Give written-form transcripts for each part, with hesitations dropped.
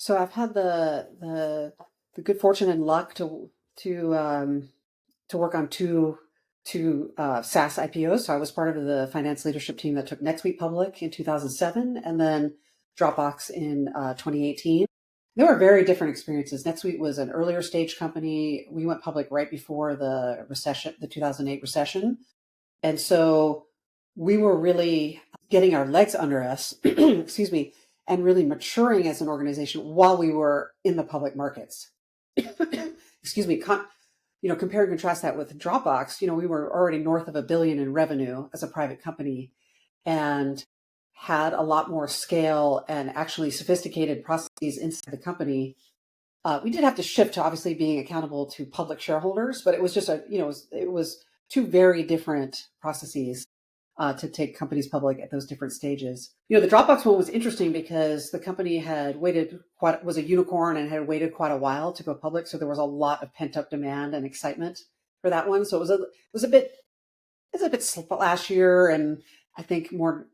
So I've had the good fortune and luck to work on two SaaS IPOs. So I was part of the finance leadership team that took NetSuite public in 2007, and then Dropbox in 2018. They were very different experiences. NetSuite was an earlier stage company. We went public right before the recession, the 2008 recession, and so we were really getting our legs under us, excuse me, and really maturing as an organization while we were in the public markets. Excuse me. Compare and contrast that with Dropbox. We were already north of $1 billion in revenue as a private company and had a lot more scale and actually sophisticated processes inside the company. We did have to shift to obviously being accountable to public shareholders, but it was just it was two very different processes to take companies public at those different stages. The Dropbox one was interesting because the company was a unicorn and had waited quite a while to go public. So there was a lot of pent up demand and excitement for that one. So it was a bit splashier, and I think more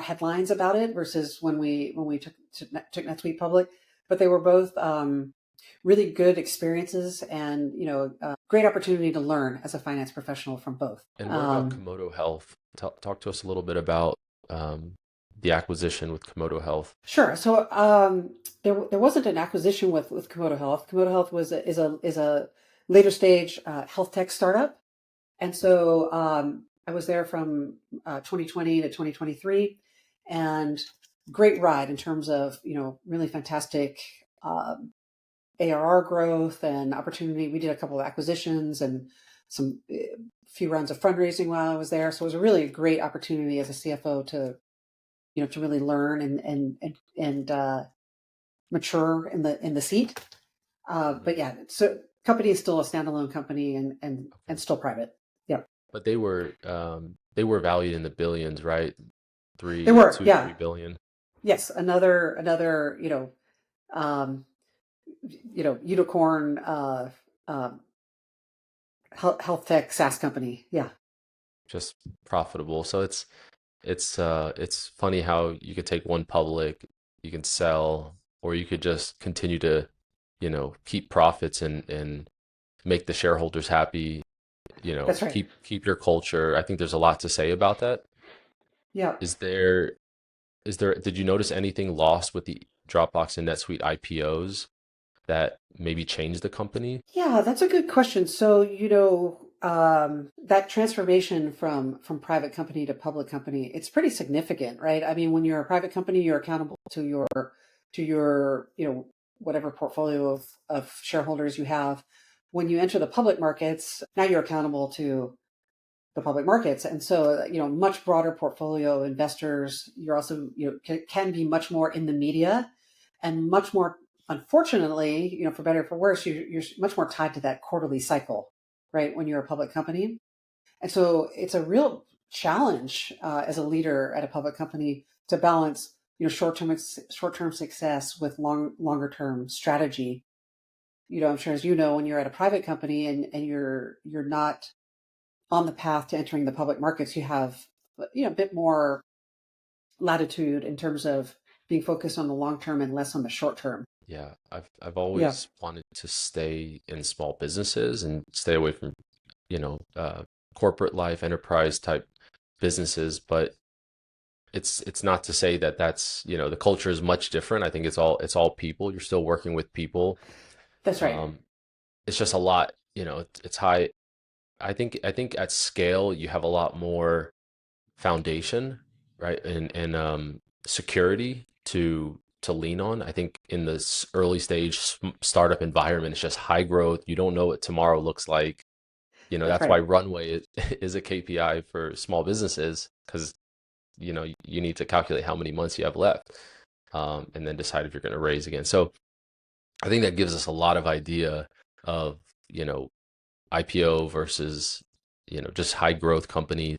headlines about it versus when we took NetSuite public. But they were both really good experiences and great opportunity to learn as a finance professional from both. And what about Komodo Health? Talk to us a little bit about the acquisition with Komodo Health. Sure. So there wasn't an acquisition with Komodo Health. Komodo Health is a later stage health tech startup, and so I was there from 2020 to 2023, and great ride in terms of really fantastic ARR growth and opportunity. We did a couple of acquisitions and some few rounds of fundraising while I was there. So it was a really great opportunity as a CFO to really learn and mature in the seat. But yeah, so company is still a standalone company and still private. Yeah. But they were valued in the billions, right? They were, yeah. 3 billion. Yes, another unicorn health tech SaaS company. Yeah. Just profitable. So it's funny how you could take one public, you can sell, or you could just continue to, keep profits and make the shareholders happy, That's right. keep your culture. I think there's a lot to say about that. Yeah. Did you notice anything lost with the Dropbox and NetSuite IPOs that maybe changed the company? Yeah, that's a good question. So, that transformation from private company to public company, it's pretty significant, right? I mean, when you're a private company, you're accountable to your whatever portfolio of shareholders you have. When you enter the public markets, now you're accountable to the public markets. And so, much broader portfolio investors. You're also, can be much more in the media and much more, unfortunately, for better or for worse, you're much more tied to that quarterly cycle, right? When you're a public company. And so it's a real challenge as a leader at a public company to balance, short-term success with longer term strategy. I'm sure, as when you're at a private company and you're not on the path to entering the public markets, you have, a bit more latitude in terms of being focused on the long term and less on the short term. Yeah, I've Yeah, always wanted to stay in small businesses and stay away from, corporate life, enterprise type businesses. But it's not to say that that's, the culture is much different. I think it's all people. You're still working with people. that's right. Um, it's just a lot, it's high. I think at scale you have a lot more foundation, right? And security to lean on. I think in this early stage startup environment, it's just high growth. You don't know what tomorrow looks like. That's That's why right. runway is a KPI for small businesses because you need to calculate how many months you have left, and then decide if you're going to raise again. So I think that gives us a lot of idea of IPO versus just high growth companies